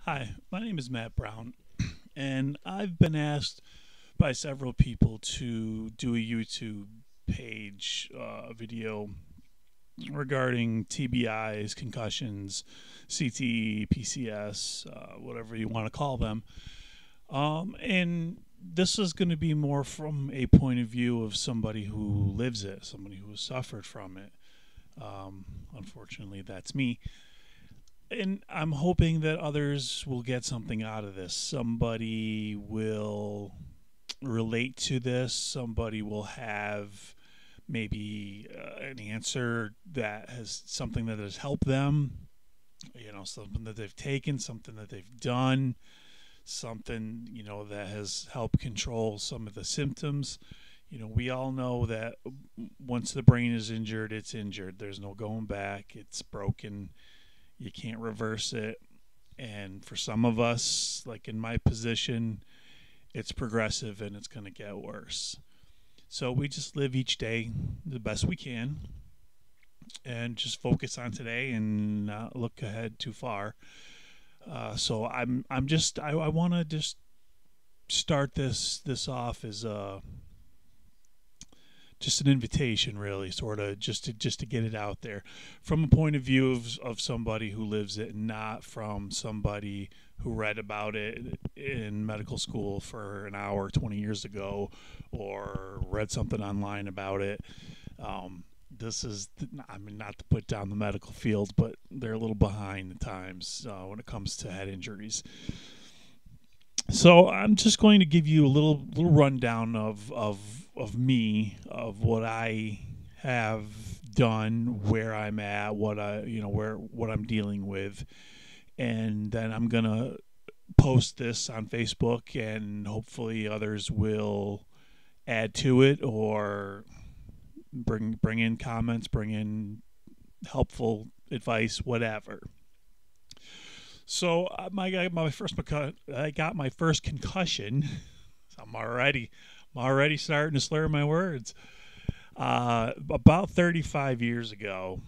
Hi, my name is Matt Brown, and I've been asked by several people to do a YouTube page video regarding TBIs, concussions, CTE, PCS, whatever you want to call them. And this is going to be more from a point of view of somebody who lives it, somebody who has suffered from it. Unfortunately, that's me. And I'm hoping that others will get something out of this. Somebody will relate to this. Somebody will have maybe an answer that has something that has helped them. Something that they've taken, something that they've done, something that has helped control some of the symptoms. We all know that once the brain is injured, it's injured. There's no going back. It's broken. You can't reverse it. And for some of us, like in my position, it's progressive and it's going to get worse. So we just live each day the best we can and just focus on today and not look ahead too far. I want to just start this off as just an invitation, really, sort of just to get it out there from a point of view of somebody who lives it, not from somebody who read about it in medical school for an hour 20 years ago or read something online about it. This is, I mean, not to put down the medical field, but they're a little behind the times when it comes to head injuries. So I'm just going to give you a little rundown of me, of what I have done, where I'm at, what I'm dealing with, and then I'm gonna post this on Facebook, and hopefully others will add to it or bring in comments, bring in helpful advice, whatever. So I got my first concussion. I'm already starting to slur my words. About 35 years ago.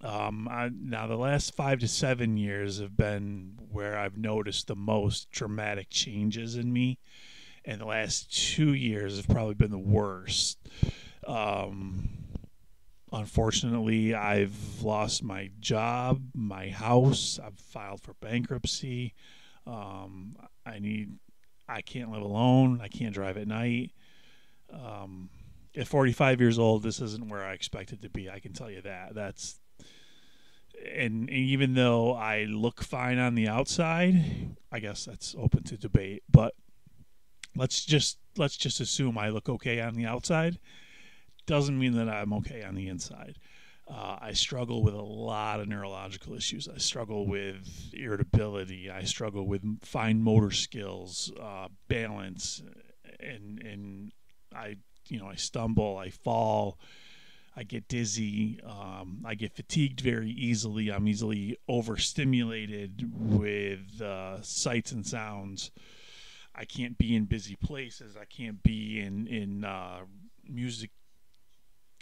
Now the last 5 to 7 years have been where I've noticed the most dramatic changes in me, and the last 2 years have probably been the worst. Um, Unfortunately, I've lost my job, my house. I've filed for bankruptcy. Um, I need. I can't live alone. I can't drive at night. Um, at 45 years old, this isn't where I expected to be. I can tell you that. And even though I look fine on the outside, I guess that's open to debate. But let's just assume I look okay on the outside. Doesn't mean that I'm okay on the inside. I struggle with a lot of neurological issues. I struggle with irritability. I struggle with fine motor skills, balance, and I stumble, I fall, I get dizzy, I get fatigued very easily. I'm easily overstimulated with sights and sounds. I can't be in busy places. I can't be in music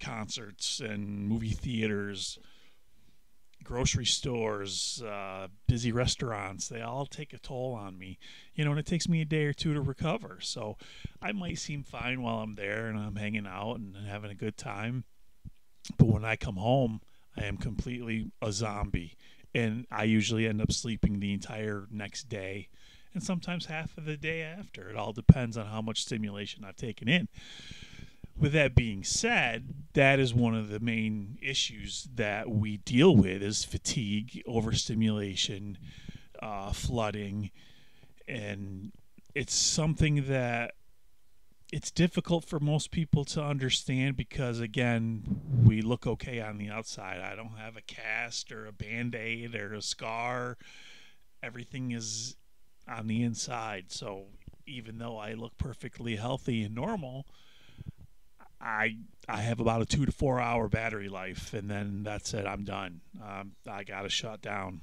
concerts and movie theaters, grocery stores, busy restaurants. They all take a toll on me, and it takes me a day or two to recover. So I might seem fine while I'm there and I'm hanging out and having a good time, but when I come home, I am completely a zombie, and I usually end up sleeping the entire next day. And sometimes half of the day after. It all depends on how much stimulation I've taken in. With that being said, that is one of the main issues that we deal with is fatigue, overstimulation, flooding, and it's something that it's difficult for most people to understand because again, we look okay on the outside. I don't have a cast or a band-aid or a scar. Everything is on the inside. So even though I look perfectly healthy and normal, I have about a 2 to 4 hour battery life, and then that's it. I'm done. I got to shut down.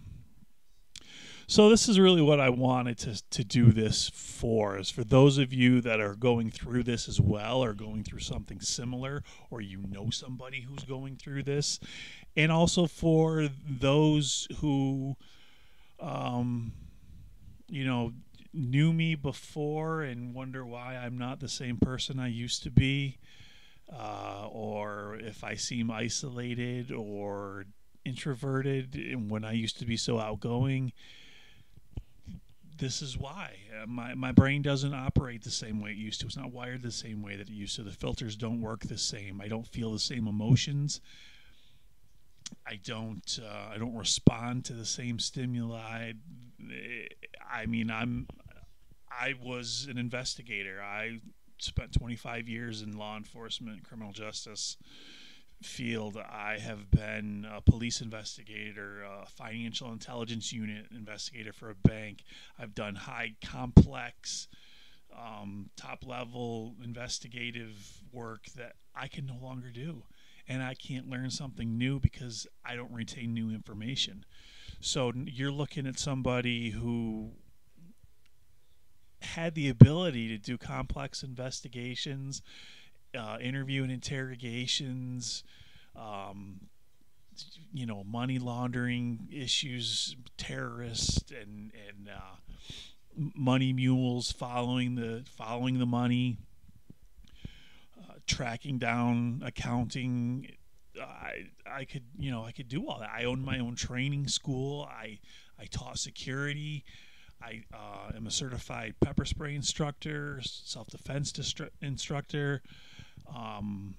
So this is really what I wanted to do this for. Is for those of you that are going through this as well, or going through something similar, or you know somebody who's going through this, and also for those who um, you know, knew me before and wonder why I'm not the same person I used to be, or if I seem isolated or introverted and when I used to be so outgoing. This is why my brain doesn't operate the same way it used to. It's not wired the same way that it used to. The filters don't work the same. I don't feel the same emotions. I don't respond to the same stimuli. I mean, I was an investigator. I spent 25 years in law enforcement, criminal justice field. I have been a police investigator, a financial intelligence unit investigator for a bank. I've done high complex, top level investigative work that I can no longer do. And I can't learn something new because I don't retain new information. So you're looking at somebody who had the ability to do complex investigations, interview and interrogations, um, money laundering issues, terrorists, and money mules following the money, tracking down accounting. I could do all that. I owned my own training school. I taught security. I am a certified pepper spray instructor, self-defense instructor. Um,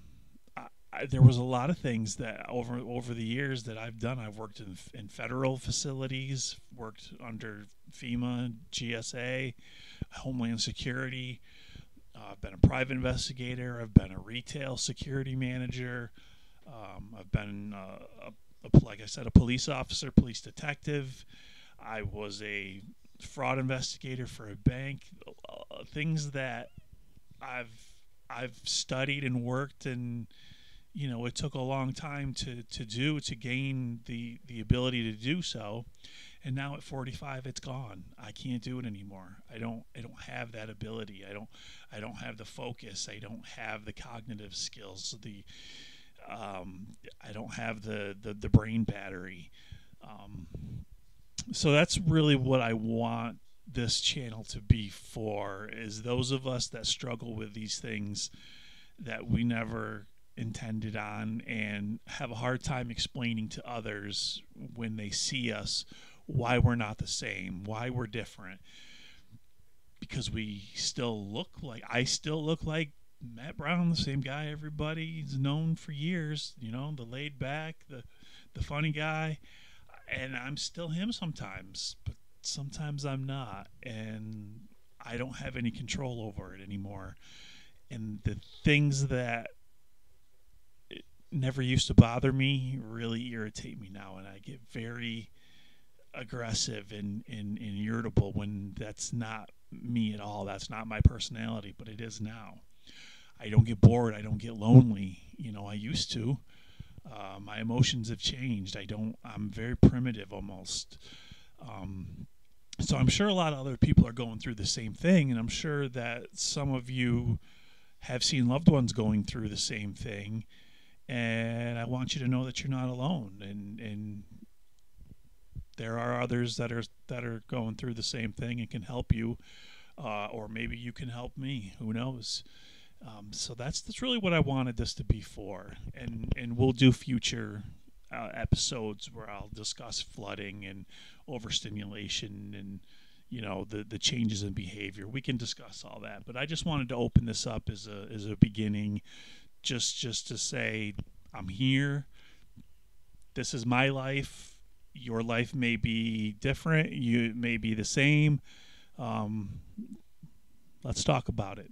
there was a lot of things that over the years that I've done. I've worked in federal facilities, worked under FEMA, GSA, Homeland Security. I've been a private investigator. I've been a retail security manager. I've been, like I said, a police officer, police detective. I was a fraud investigator for a bank. Things that I've studied and worked, and it took a long time to gain the ability to do so. And now at 45, it's gone. I can't do it anymore. I don't have that ability. I don't have the focus. I don't have the cognitive skills. I don't have the brain battery. Um, so that's really what I want this channel to be for, is those of us that struggle with these things that we never intended on and have a hard time explaining to others when they see us why we're not the same, why we're different. Because I still look like Matt Brown, the same guy everybody's known for years, the laid back, the funny guy. And I'm still him sometimes, but sometimes I'm not. And I don't have any control over it anymore. And the things that never used to bother me really irritate me now. And I get very aggressive and irritable when that's not me at all. That's not my personality, but it is now. I don't get bored. I don't get lonely. I used to. My emotions have changed. I'm very primitive almost. So I'm sure a lot of other people are going through the same thing, and I'm sure that some of you have seen loved ones going through the same thing. And I want you to know that you're not alone, and there are others that are going through the same thing and can help you, or maybe you can help me. Who knows? So that's really what I wanted this to be for, and we'll do future episodes where I'll discuss flooding and overstimulation and the changes in behavior. We can discuss all that, but I just wanted to open this up as a beginning, just to say I'm here. This is my life. Your life may be different. You may be the same. Let's talk about it.